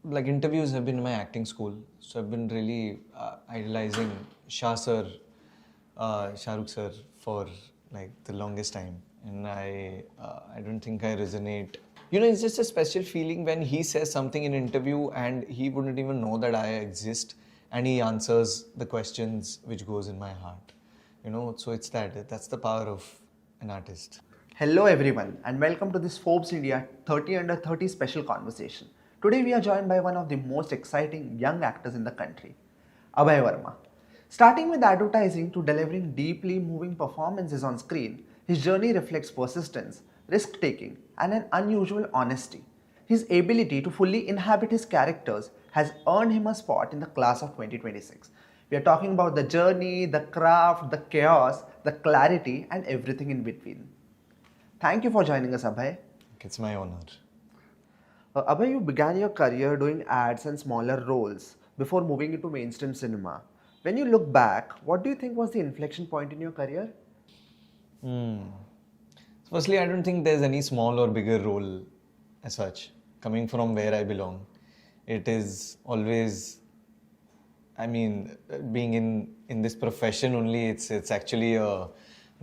like interviews have been my acting school, so I've been really idolizing Shah Rukh sir for like the longest time, and I don't think I resonate. It's just a special feeling when he says something in interview and he wouldn't even know that I exist, and he answers the questions which goes in my heart. So that's the power of an artist. Hello everyone and welcome to this Forbes India 30 under 30 special conversation. Today we are joined by one of the most exciting young actors in the country, Abhay Verma. Starting with advertising to delivering deeply moving performances on screen, his journey reflects persistence, risk-taking and an unusual honesty. His ability to fully inhabit his characters has earned him a spot in the class of 2026. We are talking about the journey, the craft, the chaos, the clarity and everything in between. Thank you for joining us, Abhay. It's my honor. Abhay, you began your career doing ads and smaller roles before moving into mainstream cinema. When you look back, what do you think was the inflection point in your career? Firstly, I don't think there's any small or bigger role as such. Coming from where I belong, it is always, being in this profession only, it's actually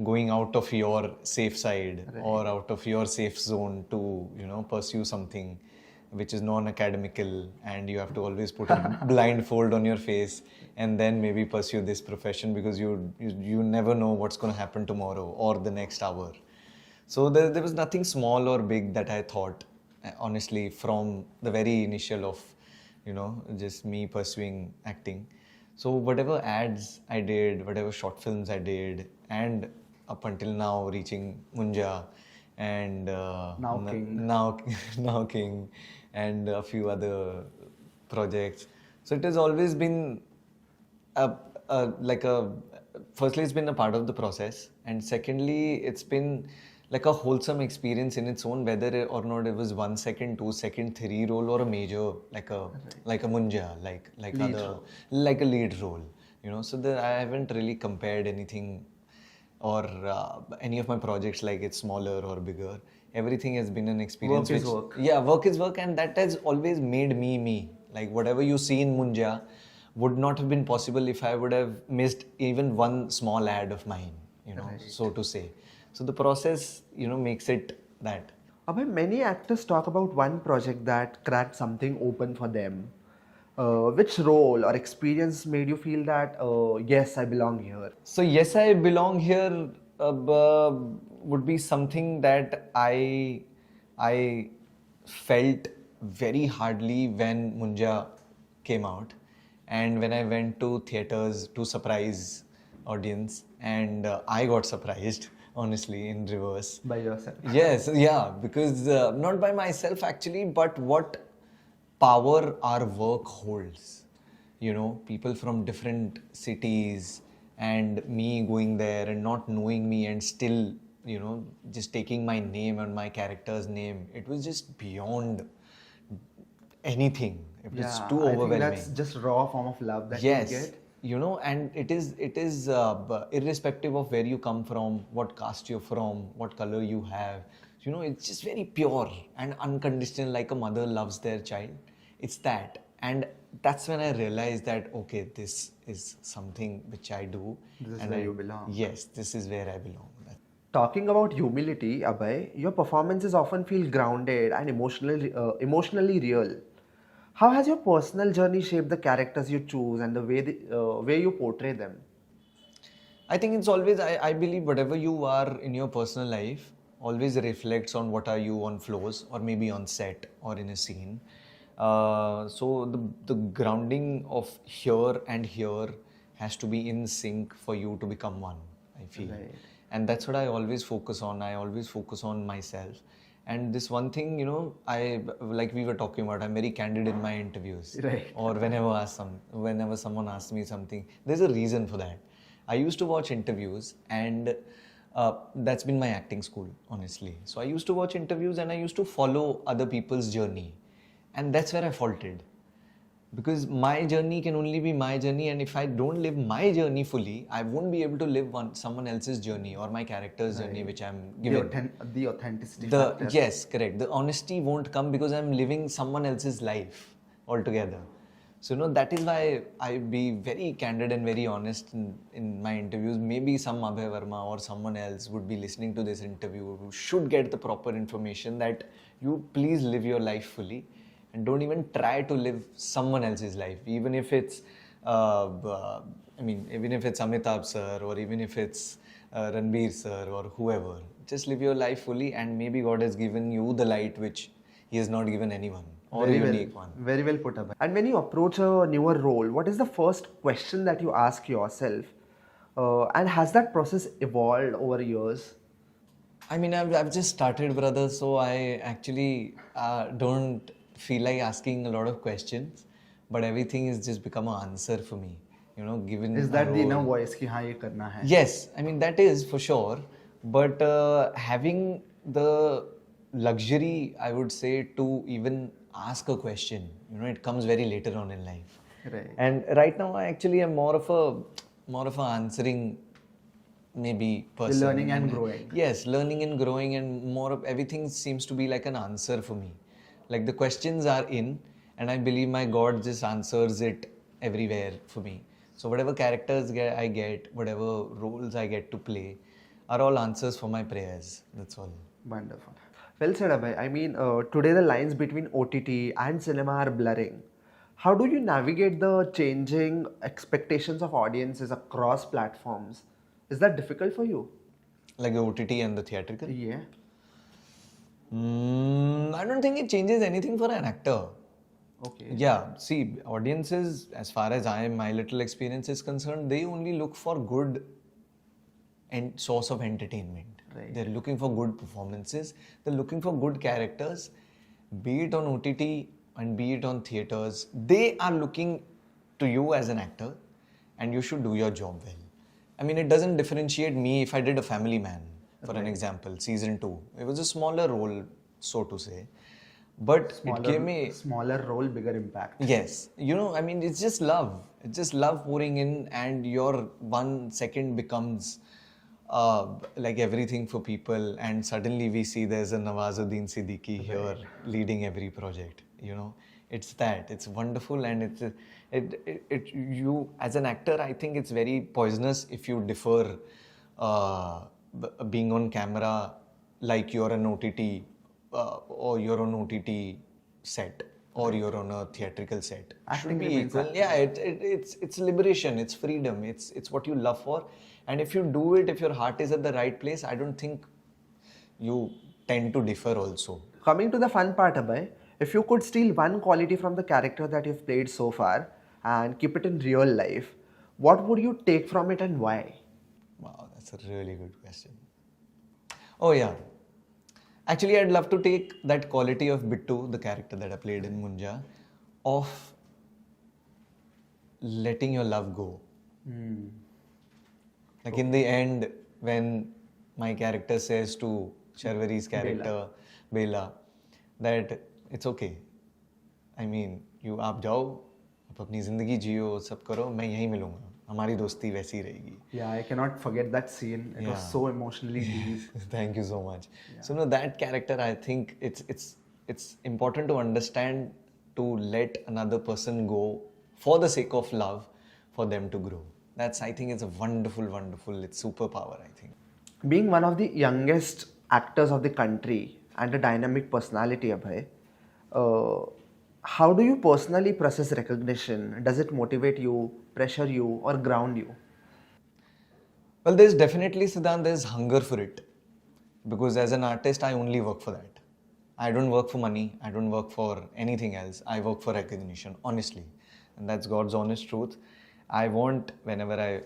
going out of your safe side, right, or out of your safe zone to pursue something which is non-academical, and you have to always put a blindfold on your face and then maybe pursue this profession because you never know what's going to happen tomorrow or the next hour. So there was nothing small or big that I thought, honestly, from the very initial of just me pursuing acting. So whatever ads I did, whatever short films I did, and up until now reaching Munjya and now King and a few other projects. So it has always been firstly it's been a part of the process, and secondly it's been like a wholesome experience in its own, whether or not it was 1 second, 2 second, 3 role or a major like a Munjya, like a lead role. So I haven't really compared anything or any of my projects like it's smaller or bigger. Everything has been an experience. Work is work. Yeah, work is work, and that has always made me. Like whatever you see in Munjya would not have been possible if I would have missed even one small ad of mine, Right. so to say. So the process, makes it that. Abhay, many actors talk about one project that cracked something open for them. Which role or experience made you feel that, yes, I belong here? So yes, I belong here would be something that I felt very hardly when Munjya came out, and when I went to theaters to surprise audience, and I got surprised, honestly, in reverse. By yourself? Yes, yeah, because not by myself actually, but what power our work holds. People from different cities and me going there and not knowing me and still, just taking my name and my character's name. It was just beyond anything. It was too overwhelming. I think that's just raw form of love that Yes. you get. And it is irrespective of where you come from, what caste you're from, what color you have. It's just very pure and unconditional, like a mother loves their child. It's that. And that's when I realized that, okay, this is something which I do. This is where you belong. Yes, this is where I belong. Talking about humility, Abhay, your performances often feel grounded and emotionally real. How has your personal journey shaped the characters you choose and the way you portray them? I think it's always, I believe whatever you are in your personal life always reflects on what are you on floors or maybe on set or in a scene. So the grounding of here and here has to be in sync for you to become one, I feel. Right. And that's what I always focus on. I always focus on myself. And this one thing, like we were talking about, I'm very candid in my interviews. Right. Or whenever someone asks me something, there's a reason for that. I used to watch interviews, and that's been my acting school, honestly. So I used to watch interviews and I used to follow other people's journey. And that's where I faulted. Because my journey can only be my journey, and if I don't live my journey fully, I won't be able to live someone else's journey or my character's journey which I'm given. The authenticity The factor. Yes, correct. The honesty won't come because I'm living someone else's life altogether. So, that is why I be very candid and very honest in my interviews. Maybe some Abhay Verma or someone else would be listening to this interview who should get the proper information that you please live your life fully and don't even try to live someone else's life. Even if it's, even if it's Amitabh sir or even if it's Ranbir sir or whoever. Just live your life fully and maybe God has given you the light which He has not given anyone. Or a unique one. Very well put up. And when you approach a newer role, what is the first question that you ask yourself? And has that process evolved over years? I mean, I've just started, brother, so I actually don't feel like asking a lot of questions, but everything has just become an answer for me. Given is that the inner voice ki haan ye karna hai? Yes, I mean that is for sure, but having the luxury, I would say, to even ask a question, it comes very later on in life. Right. And right now, I actually am more of a answering maybe person. Learning and growing. Yes, learning and growing, and more of everything seems to be like an answer for me. Like the questions are in, and I believe my God just answers it everywhere for me. So whatever characters I get, whatever roles I get to play, are all answers for my prayers. That's all. Wonderful. Well said, Abhay. I mean, today the lines between OTT and cinema are blurring. How do you navigate the changing expectations of audiences across platforms? Is that difficult for you? Like the OTT and the theatrical? Yeah. I don't think it changes anything for an actor. Okay. Yeah, see, audiences, as far as my little experience is concerned, they only look for good and source of entertainment. Right. They're looking for good performances. They're looking for good characters, be it on OTT and be it on theaters. They are looking to you as an actor, and you should do your job well. I mean, it doesn't differentiate me if I did a Family Man, for an example, season 2. It was a smaller role, so to say. But it gave me... Smaller role, bigger impact. Yes. I mean, it's just love. It's just love pouring in, and your 1 second becomes like everything for people. And suddenly we see there's a Nawazuddin Siddiqui here leading every project. It's that. It's wonderful, and you as an actor, I think it's very poisonous if you differ being on camera like you're an OTT or you're on OTT set or you're on a theatrical set. Acting Should be remains equal. Yeah, it's liberation, it's freedom, it's what you love for, and if you do it, if your heart is at the right place, I don't think you tend to differ also. Coming to the fun part, Abhay, if you could steal one quality from the character that you've played so far and keep it in real life, what would you take from it and why? Wow, that's a really good question. Oh yeah. Actually, I'd love to take that quality of Bittu, the character that I played in Munjya, of letting your love go. Like in the end, when my character says to Sharvari's character, Bela, that it's okay. I mean, आप जाओ, आप अपनी जिंदगी जियो, सब करो, मैं यहीं मिलूंगा. हमारी दोस्ती वैसी रहेगी. Yeah, I cannot forget that scene. It was so emotionally deep. Thank you so much. Yeah. So that character, I think it's important to understand to let another person go for the sake of love, for them to grow. I think it's a wonderful, it's superpower, I think. Being one of the youngest actors of the country and a dynamic personality, Abhay, how do you personally process recognition? Does it motivate you, pressure you, or ground you? Well, there's definitely, Siddhant, there's hunger for it. Because as an artist, I only work for that. I don't work for money. I don't work for anything else. I work for recognition, honestly. And that's God's honest truth. I want, whenever I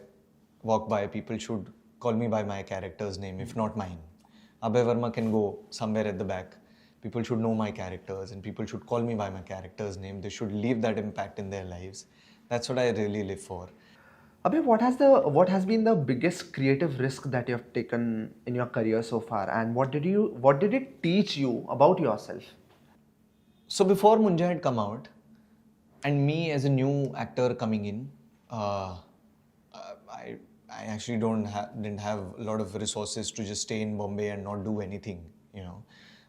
walk by, people should call me by my character's name, if not mine. Abhay Verma can go somewhere at the back. People should know my characters and people should call me by my character's name. They should leave that impact in their lives. That's what I really live for. Abhay, what has been the biggest creative risk that you have taken in your career so far, and what did it teach you about yourself? So before Munjya had come out, and me as a new actor coming in, I actually didn't have a lot of resources to just stay in Bombay and not do anything,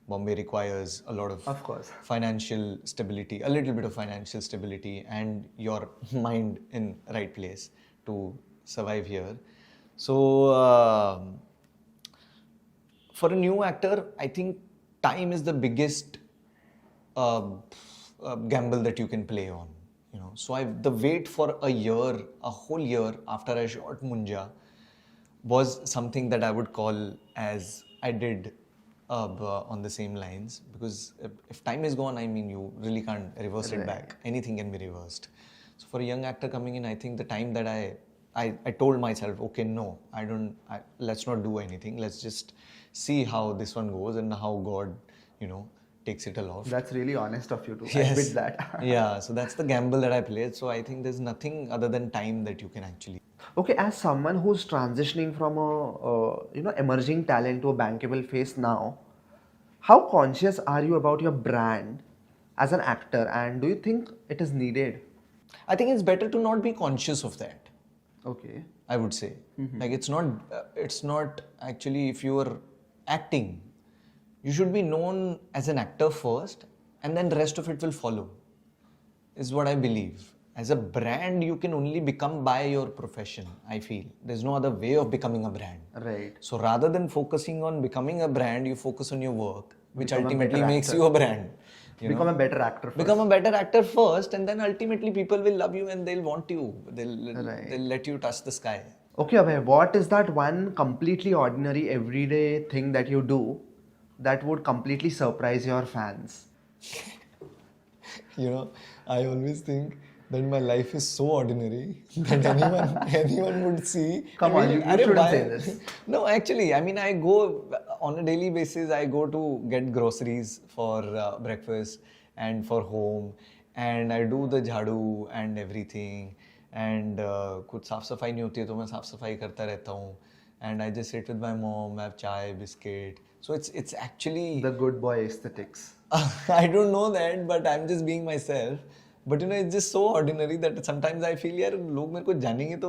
Bombay requires a lot Of course. financial stability, a little bit of financial stability, and your mind in right place to survive here. So for a new actor, I think time is the biggest uh, gamble that you can play on. So the wait for a whole year after I shot Munjya, was something that I would call as I did on the same lines, because if time is gone, I mean, you really can't reverse it back. Anything can be reversed. So for a young actor coming in, I think the time that I told myself, okay, no, let's not do anything. Let's just see how this one goes and how God, takes it aloft. That's really honest of you to Yes. admit that. Yeah, so that's the gamble that I played. So I think there's nothing other than time that you can actually. Okay, as someone who's transitioning from a emerging talent to a bankable face now, how conscious are you about your brand as an actor, and do you think it is needed? I think it's better to not be conscious of that. Okay. I would say, like it's not actually, if you are acting, you should be known as an actor first, and then the rest of it will follow. Is what I believe. As a brand, you can only become by your profession. I feel there's no other way of becoming a brand. Right. So rather than focusing on becoming a brand, you focus on your work, which Become a ultimately better makes actor. you a brand. Become a better actor first. Become a better actor first, and then ultimately people will love you and they'll want you. They'll let you touch the sky. Okay, Abhay, what is that one completely ordinary, everyday thing that you do that would completely surprise your fans? I always think that my life is so ordinary that anyone would see. Come on, you shouldn't say this. No, actually, I mean, I go on a daily basis. I go to get groceries for breakfast and for home, and I do the jhadu and everything. And कुछ साफ सफाई नहीं होती है तो मैं साफ सफाई करता रहता हूँ. And I just sit with my mom, have chai, biscuit. So it's actually The good boy aesthetics. I don't know that, but I'm just being myself. But it's just so ordinary that sometimes I feel यार लोग मेरे को जानेंगे तो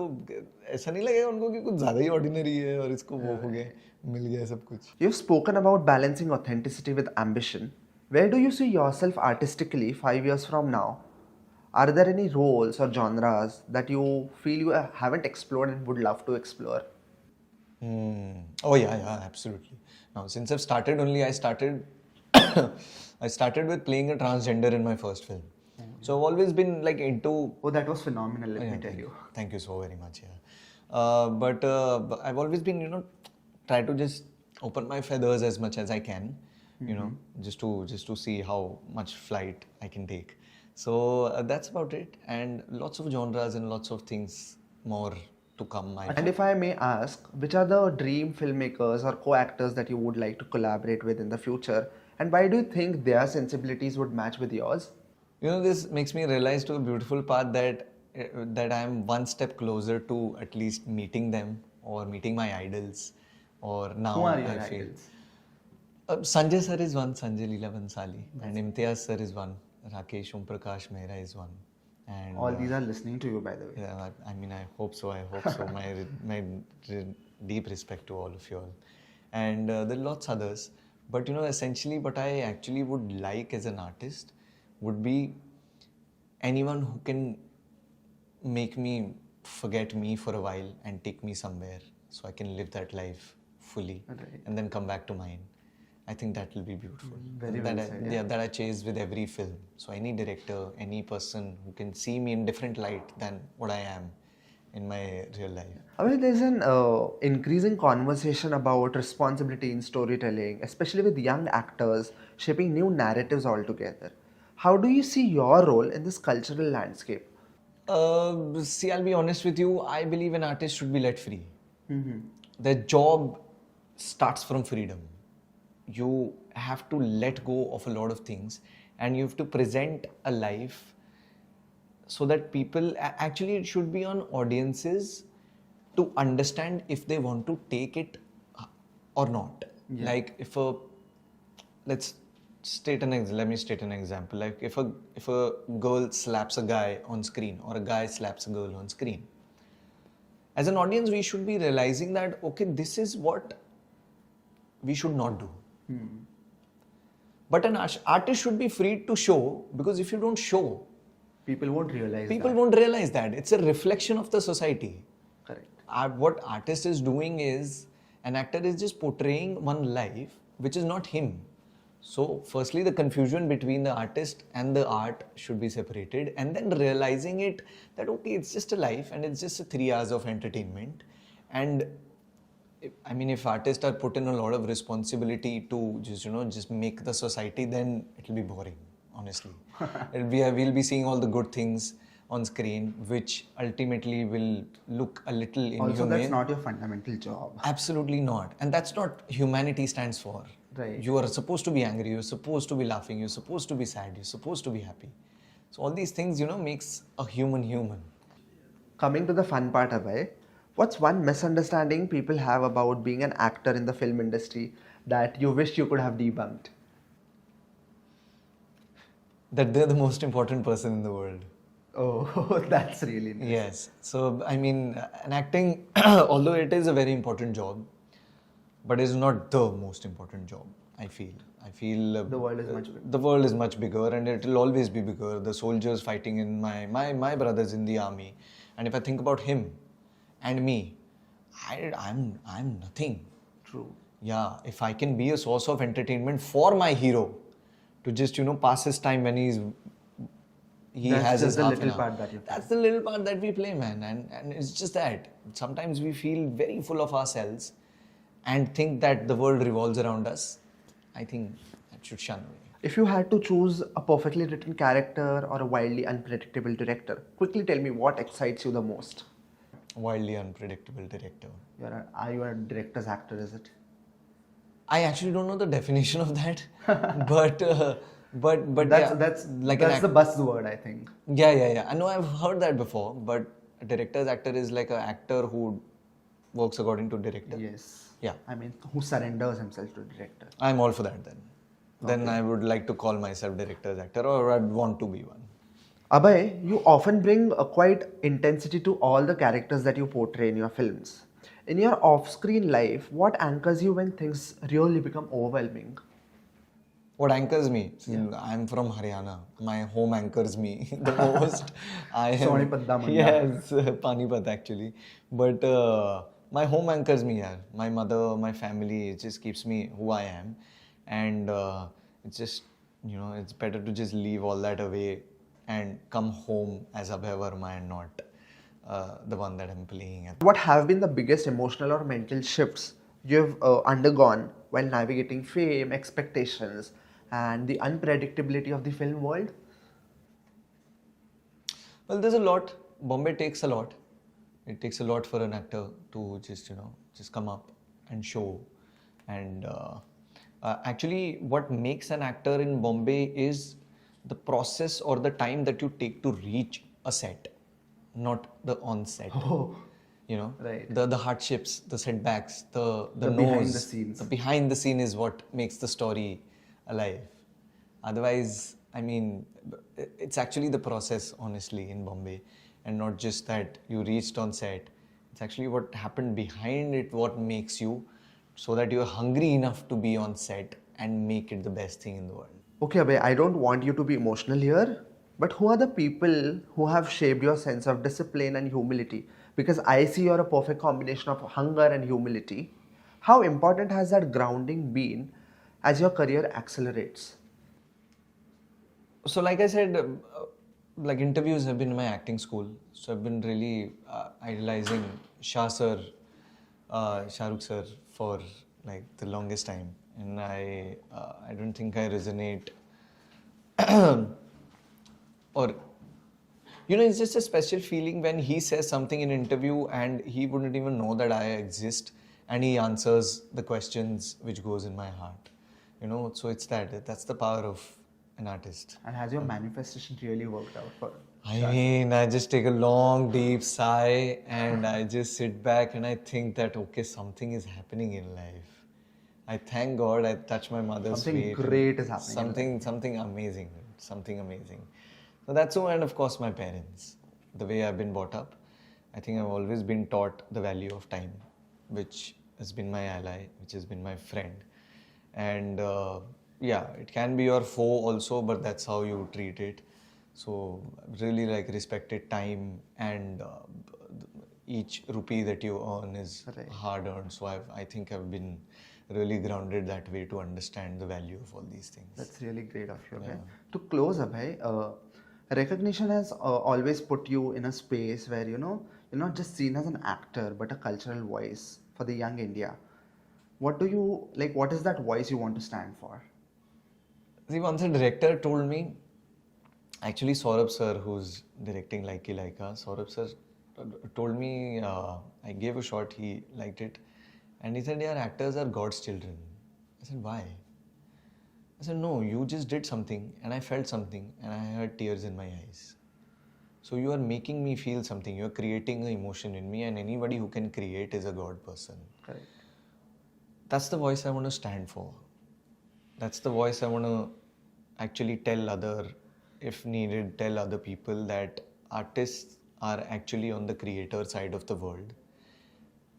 ऐसा नहीं लगेगा उनको कि कुछ ज़्यादा ही ordinary है और इसको वो हो गया मिल गया सब कुछ. You've spoken about balancing authenticity with ambition. Where do you see yourself artistically 5 years from now? Are there any roles or genres that you feel you haven't explored and would love to explore? Oh yeah, absolutely. Now since I've started only, I started with playing a transgender in my first film. So I've always been like into. Oh, that was phenomenal, let me tell you. Thank you so very much. Yeah. But I've always been, try to just open my feathers as much as I can, just to see how much flight I can take. So that's about it. And lots of genres and lots of things more to come. And if I may ask, which are the dream filmmakers or co-actors that you would like to collaborate with in the future? And why do you think their sensibilities would match with yours? This makes me realize to a beautiful part that I am one step closer to at least meeting them or meeting my idols. Or now Who are your I feel idols? Sanjay sir is one, Sanjay Leela Bansali, and Imtiaz sir is one, Rakesh Prakash Mehra is one. And All these are listening to you, by the way. yeah, I mean, I hope so. My deep respect to all of you all. And there are lots others. But essentially what I actually would like as an artist would be anyone who can make me forget me for a while and take me somewhere so I can live that life fully and then come back to mine. I think that will be beautiful. Very well said, that I chase with every film. So any director, any person who can see me in different light than what I am in my real life. I mean, there's an increasing conversation about responsibility in storytelling, especially with young actors shaping new narratives altogether. How do you see your role in this cultural landscape? See, I'll be honest with you. I believe an artist should be let free. Their job starts from freedom. You have to let go of a lot of things and you have to present a life so that people, actually it should be on audiences to understand if they want to take it or not. Like let me state an example. Like if a girl slaps a guy on screen or a guy slaps a girl on screen, as an audience we should be realizing that okay, this is what we should not do. But an artist should be free to show, because if you don't show, People won't realize people that. won't realize that. It's a reflection of the society. Correct. What artist is doing is, an actor is just portraying one life which is not him. So firstly, the confusion between the artist and the art should be separated, and then realizing it that okay, it's just a life and it's just a 3 hours of entertainment. And if artists are put in a lot of responsibility to just make the society, then it'll be boring, honestly. We'll be seeing all the good things on screen, which ultimately will look a little inhumane. Also, that's not your fundamental job. Absolutely not. And that's not humanity stands for. Right. You are supposed to be angry, you're supposed to be laughing, you're supposed to be sad, you're supposed to be happy. So all these things, makes a human human. Coming to the fun part, Abhay, what's one misunderstanding people have about being an actor in the film industry that you wish you could have debunked? That they're the most important person in the world. Oh, that's really nice. Yes. So, an acting, although it is a very important job, but it's not the most important job, I feel. The world is much bigger. The world is much bigger, and it will always be bigger. The soldiers fighting in my brothers in the army. And if I think about him and me, I'm nothing. True. Yeah, if I can be a source of entertainment for my hero to just, pass his time when he That's has just his the half little an hour. part that you play. That's the little part that we play, man. And it's just that. Sometimes we feel very full of ourselves and think that the world revolves around us. I think that should shun away. If you had to choose a perfectly written character or a wildly unpredictable director, quickly tell me what excites you the most. Wildly unpredictable director. Are you a director's actor, is it? I actually don't know the definition of that, but That's like the buzzword, I think. Yeah. I know I've heard that before, but a director's actor is like an actor who works according to director. Yes. Yeah. Who surrenders himself to director. I'm all for that then. Then I would like to call myself director's actor, or I'd want to be one. Abhay, you often bring a quite intensity to all the characters that you portray in your films. In your off-screen life, what anchors you when things really become overwhelming? What anchors me? I'm from Haryana. My home anchors me the most. I am, Sonipat da Manda. Yes, Panipat actually. But my home anchors me, yaar. My mother, my family, it just keeps me who I am. And it's just, it's better to just leave all that away and come home as Abhay Verma and not the one that I'm playing. What have been the biggest emotional or mental shifts you've undergone while navigating fame, expectations, and the unpredictability of the film world? Well, there's a lot. Bombay takes a lot. It takes a lot for an actor to just come up and show. And actually, what makes an actor in Bombay is the process or the time that you take to reach a set, not the on-set. Oh, right. The hardships, the setbacks, the behind the scenes. The behind the scene is what makes the story alive. Otherwise, it's actually the process, honestly, in Bombay, and not just that you reached on set. It's actually what happened behind it, what makes you, so that you're hungry enough to be on set and make it the best thing in the world. Okay, Abhay, I don't want you to be emotional here, but who are the people who have shaped your sense of discipline and humility? Because I see you're a perfect combination of hunger and humility. How important has that grounding been as your career accelerates? So like I said, like interviews have been in my acting school. So I've been really idolizing Shah Rukh sir for like the longest time. And I don't think I resonate or it's just a special feeling when he says something in an interview and he wouldn't even know that I exist, and he answers the questions which goes in my heart. So it's that's the power of an artist. And has your manifestation really worked out for I just take a long deep sigh and I just sit back and I think that okay, something is happening in life. I thank God I touched my mother's feet. Something great is happening. Something amazing. So that's so, and of course my parents. The way I've been brought up, I think I've always been taught the value of time, which has been my ally, which has been my friend. And Yeah, it can be your foe also, but that's how you treat it. So really like respected time, and each rupee that you earn is Right. hard earned. So I think I've been really grounded that way to understand the value of all these things. That's really great of you. Okay? To close, Abhay, recognition has always put you in a space where you're not just seen as an actor but a cultural voice for the young India. What do you like? What is that voice you want to stand for? See, once a director told me, actually Saurabh sir, who's directing Like Laika, Saurabh sir told me, I gave a shot, he liked it, and he said, "Yeah, actors are God's children." I said, "Why?" I said, "No, you just did something, and I felt something, and I had tears in my eyes. So you are making me feel something. You are creating an emotion in me, and anybody who can create is a God person." Correct. That's the voice I want to stand for. That's the voice I want to actually tell if needed, tell other people that artists are actually on the creator side of the world,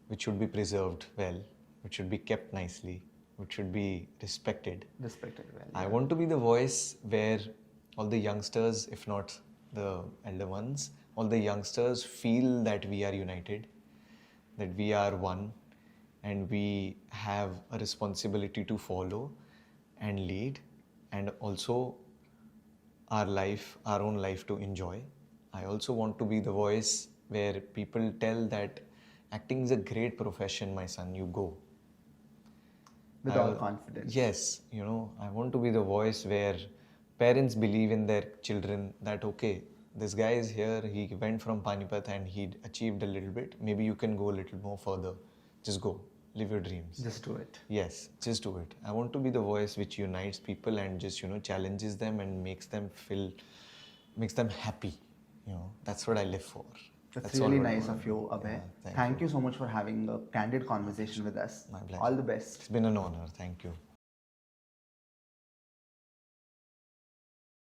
which should be preserved well, which should be kept nicely, which should be respected. Respected well. I want to be the voice where all the youngsters, if not the elder ones, all the youngsters feel that we are united, that we are one, and we have a responsibility to follow and lead, and also our own life to enjoy. I also want to be the voice where people tell that acting is a great profession, my son, you go. With all confidence. Yes, I want to be the voice where parents believe in their children that, okay, this guy is here, he went from Panipat and he achieved a little bit. Maybe you can go a little more further. Just go, live your dreams. Just do it. Yes, just do it. I want to be the voice which unites people and just, challenges them and makes them happy. That's what I live for. That's really nice of you, Abhay. Yeah, thank you so much for having a candid conversation with us. My pleasure. All the best. It's been an honor. Thank you.